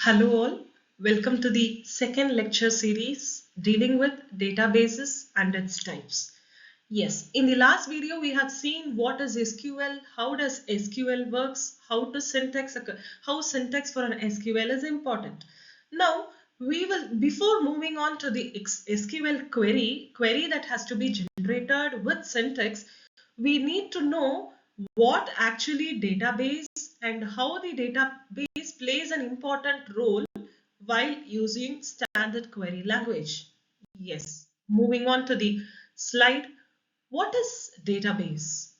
Hello all, welcome to the second lecture series dealing with databases and its types. Yes, in the last video we have seen what is SQL, how does SQL works, how syntax for an SQL is important. Now before moving on to the SQL query that has to be generated with syntax, we need to know what actually database and how the database plays an important role while using standard query language. Yes, moving on to the slide. What is database?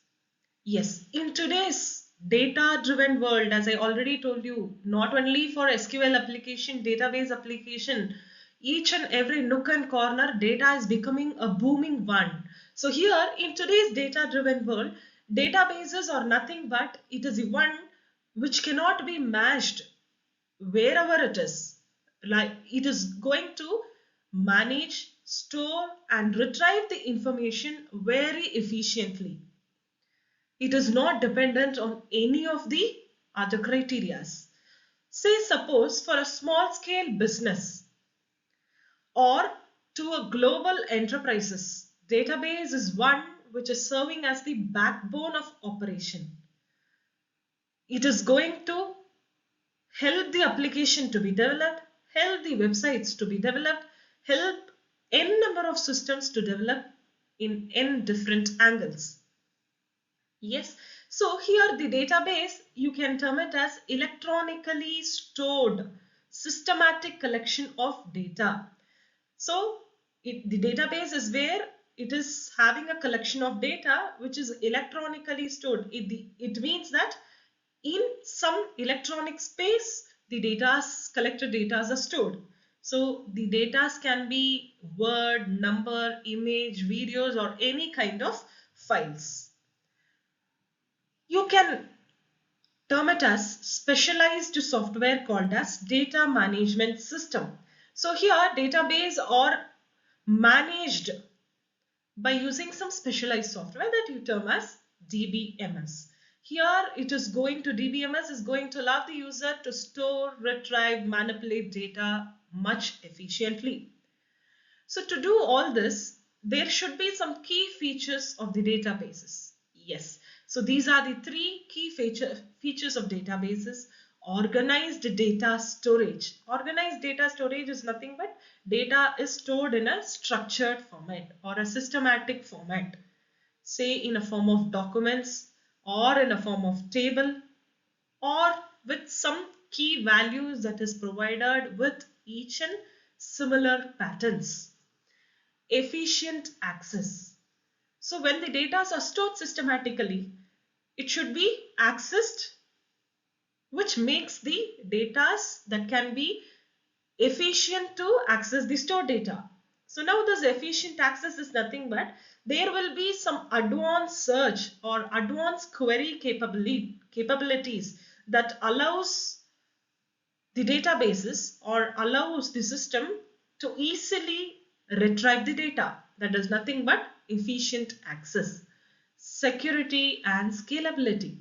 Yes, in today's data-driven world, as I already told you, not only for SQL application, database application, each and every nook and corner, data is becoming a booming one. So here, in today's data-driven world, databases are nothing but it is the one which cannot be matched wherever it is. Like it is going to manage, store, and retrieve the information very efficiently. It is not dependent on any of the other criterias. Say suppose for a small scale business or to a global enterprises, database is one which is serving as the backbone of operation. It is going to help the application to be developed, help the websites to be developed, help n number of systems to develop in n different angles. Yes, so here the database, you can term it as electronically stored systematic collection of data. So the database is where it is having a collection of data which is electronically stored. It means that in some electronic space, the collected data are stored. So the data can be word, number, image, videos, or any kind of files. You can term it as specialized software called as data management system. So here database are managed by using some specialized software that you term as DBMS. Here DBMS is going to allow the user to store, retrieve, manipulate data much efficiently. So to do all this, there should be some key features of the databases. Yes, so these are the three key features of databases. Organized data storage. Organized data storage is nothing but data is stored in a structured format or a systematic format. Say in a form of documents or in a form of table or with some key values that is provided with each and similar patterns. Efficient access. So when the data are stored systematically, it should be accessed, which makes the data that can be efficient to access the stored data. So now this efficient access is nothing but there will be some advanced search or advanced query capabilities that allows the databases or allows the system to easily retrieve the data. That is nothing but efficient access, security and scalability.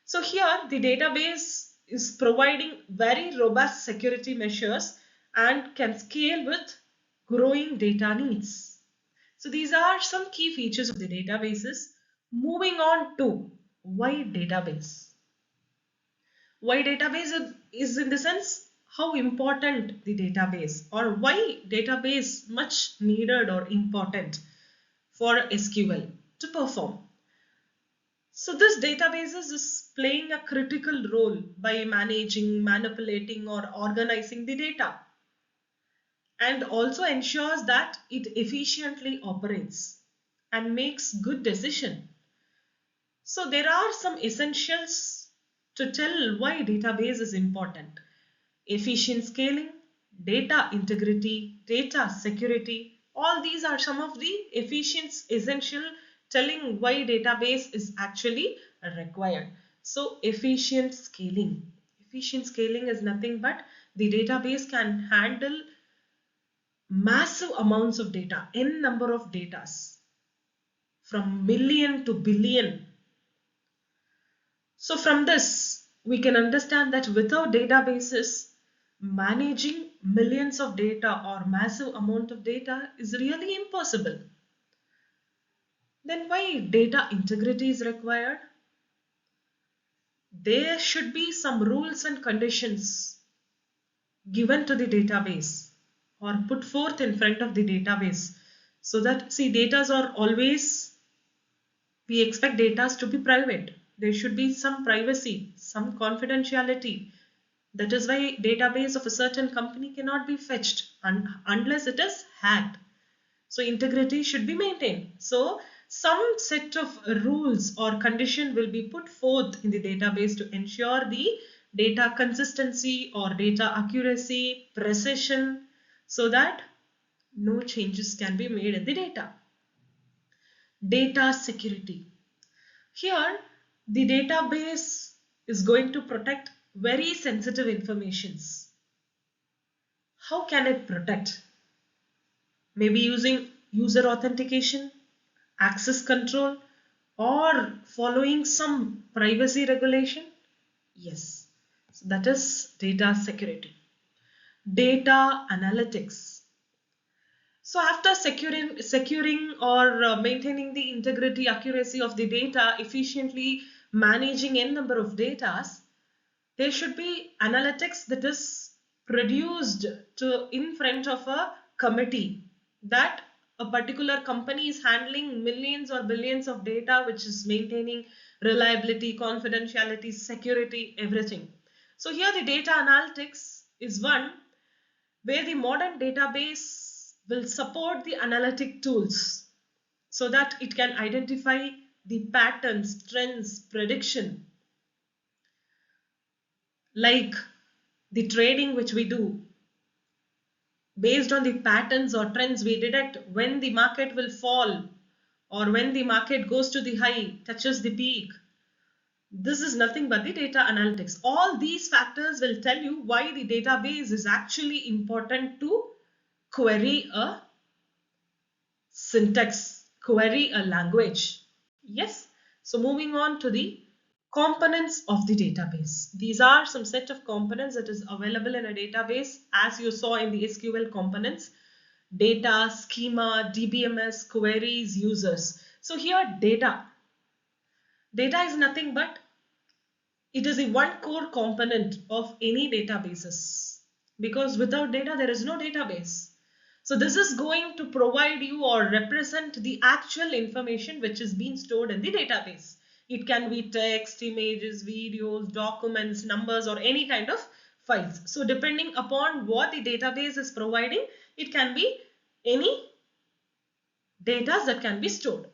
So here the database is providing very robust security measures and can scale with growing data needs. So these are some key features of the databases. Moving on to why database. Why database is in the sense how important the database or why database much needed or important for SQL to perform. So this databases is playing a critical role by managing, manipulating or organizing the data and also ensures that it efficiently operates and makes good decision. So there are some essentials to tell why database is important. Efficient scaling, data integrity, data security, all these are some of the essential telling why database is actually required. So efficient scaling. Efficient scaling is nothing but the database can handle massive amounts of data, n number of datas from million to billion. So from this, we can understand that without databases, managing millions of data or massive amount of data is really impossible. Then why data integrity is required? There should be some rules and conditions given to the database or put forth in front of the database, so that, see, datas are always, we expect data to be private. There should be some privacy, some confidentiality. That is why database of a certain company cannot be fetched unless it is hacked. So integrity should be maintained. So some set of rules or condition will be put forth in the database to ensure the data consistency or data accuracy, precision, so that no changes can be made in the data. Data security. Here, the database is going to protect very sensitive informations. How can it protect? Maybe using user authentication, access control, or following some privacy regulation? Yes, so that is data security. Data analytics. So after securing or maintaining the integrity, accuracy of the data, efficiently managing n number of data, there should be analytics that is produced to in front of a committee, that a particular company is handling millions or billions of data, which is maintaining reliability, confidentiality, security, everything. So here the data analytics is one where the modern database will support the analytic tools so that it can identify the patterns, trends, prediction, like the trading which we do. Based on the patterns or trends, we detect when the market will fall or when the market goes to the high, touches the peak. This is nothing but the data analytics. All these factors will tell you why the database is actually important to query a syntax, query a language. Yes. So moving on to the components of the database. These are some set of components that is available in a database, as you saw in the SQL components: data, schema, DBMS, queries, users. So here data. Data is nothing but, it is a one core component of any databases, because without data there is no database. So this is going to provide you or represent the actual information which is being stored in the database. It can be text, images, videos, documents, numbers, or any kind of files. So depending upon what the database is providing, it can be any data that can be stored.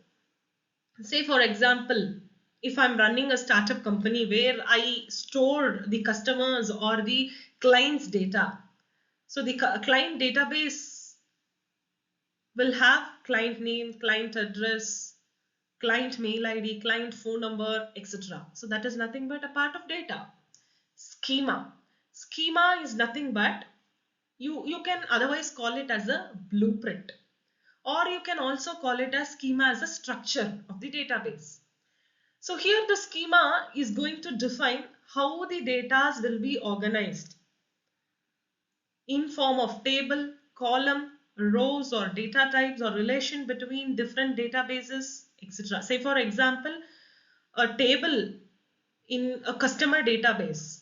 Say for example, if I'm running a startup company where I store the customers or the client's data, so the client database will have client name, client address, client mail ID, client phone number, etc. So that is nothing but a part of data. Schema. Schema is nothing but, you can otherwise call it as a blueprint, or you can also call it as schema as a structure of the database. So here the schema is going to define how the data will be organized in form of table, column, rows, or data types, or relation between different databases, etc. Say for example, a table in a customer database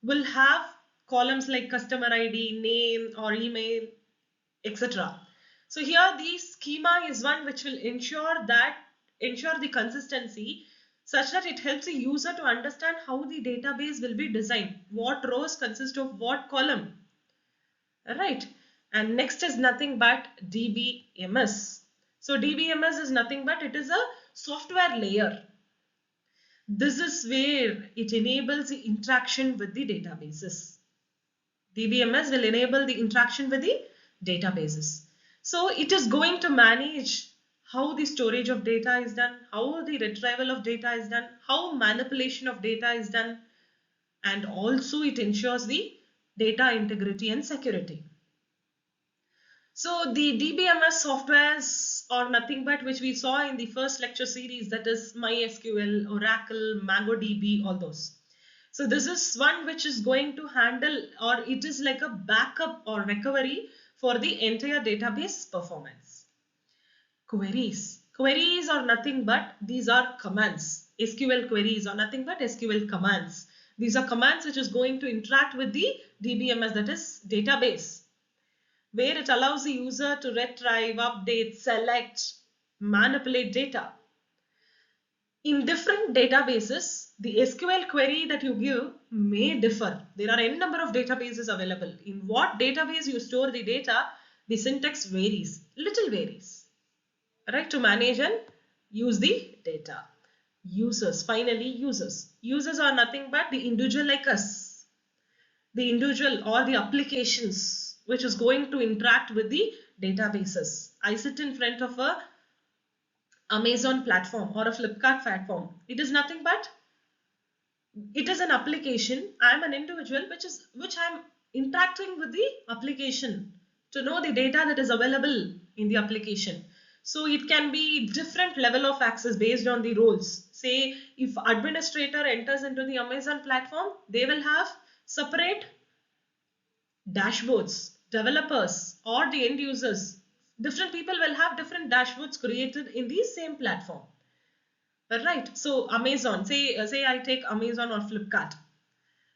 will have columns like customer ID, name or email, etc. So here the schema is one which will ensure the consistency, such that it helps the user to understand how the database will be designed, what rows consist of what column. Right. And next is nothing but DBMS. So DBMS is nothing but, it is a software layer. This is where it enables the interaction with the databases. DBMS will enable the interaction with the databases. So it is going to manage how the storage of data is done, how the retrieval of data is done, how manipulation of data is done, and also it ensures the data integrity and security. So the DBMS softwares are nothing but, which we saw in the first lecture series, that is MySQL, Oracle, MongoDB, all those. So this is one which is going to handle, or it is like a backup or recovery for the entire database performance. Queries. Queries are nothing but these are commands. SQL queries are nothing but SQL commands. These are commands which is going to interact with the DBMS, that is database, where it allows the user to retrieve, update, select, manipulate data. In different databases, the SQL query that you give may differ. There are n number of databases available. In what database you store the data, the syntax varies, little varies, right, to manage and use the data. Users, finally users. Users are nothing but the individual like us, the individual or the applications which is going to interact with the databases. I sit in front of a Amazon platform or a Flipkart platform. It is nothing but, it is an application. I am an individual which I am interacting with the application to know the data that is available in the application. So it can be different level of access based on the roles. Say if administrator enters into the Amazon platform, they will have separate dashboards. Developers or the end users, different people will have different dashboards created in the same platform. Right. So Amazon, say I take Amazon or Flipkart.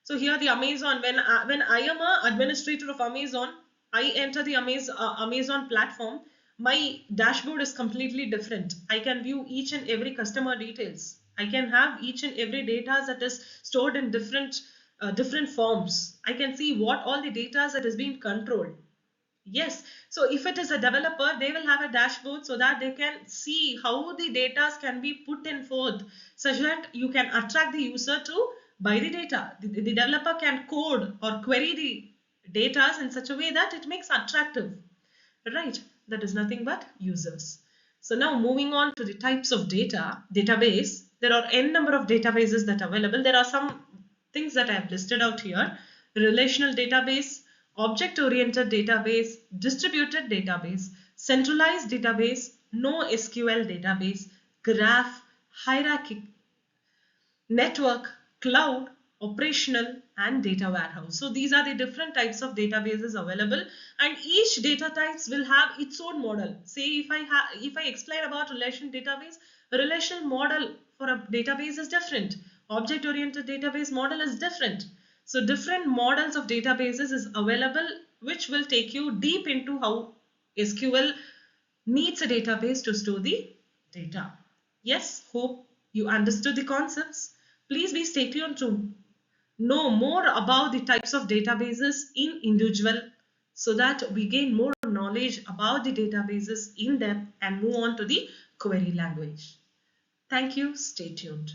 So here the Amazon, when I am a administrator of Amazon, I enter the Amazon platform. My dashboard is completely different. I can view each and every customer details. I can have each and every data that is stored in different forms. I can see what all the data that is being controlled. Yes, so if it is a developer, they will have a dashboard so that they can see how the data can be put in forth such that you can attract the user to buy the data. The developer can code or query the data in such a way that it makes attractive, right? That is nothing but users. So now moving on to the types of database, there are n number of databases that are available. There are some things that I have listed out here: relational database, object-oriented database, distributed database, centralized database, NoSQL database, graph, hierarchy, network, cloud, operational, and data warehouse. So these are the different types of databases available, and each data types will have its own model. Say if I explain about relational database, a relational model for a database is different. Object oriented database model is different. So different models of databases is available, which will take you deep into how SQL needs a database to store the data. Yes, hope you understood the concepts. Please be stay tuned to know more about the types of databases in individual so that we gain more knowledge about the databases in depth and move on to the query language. Thank you. Stay tuned.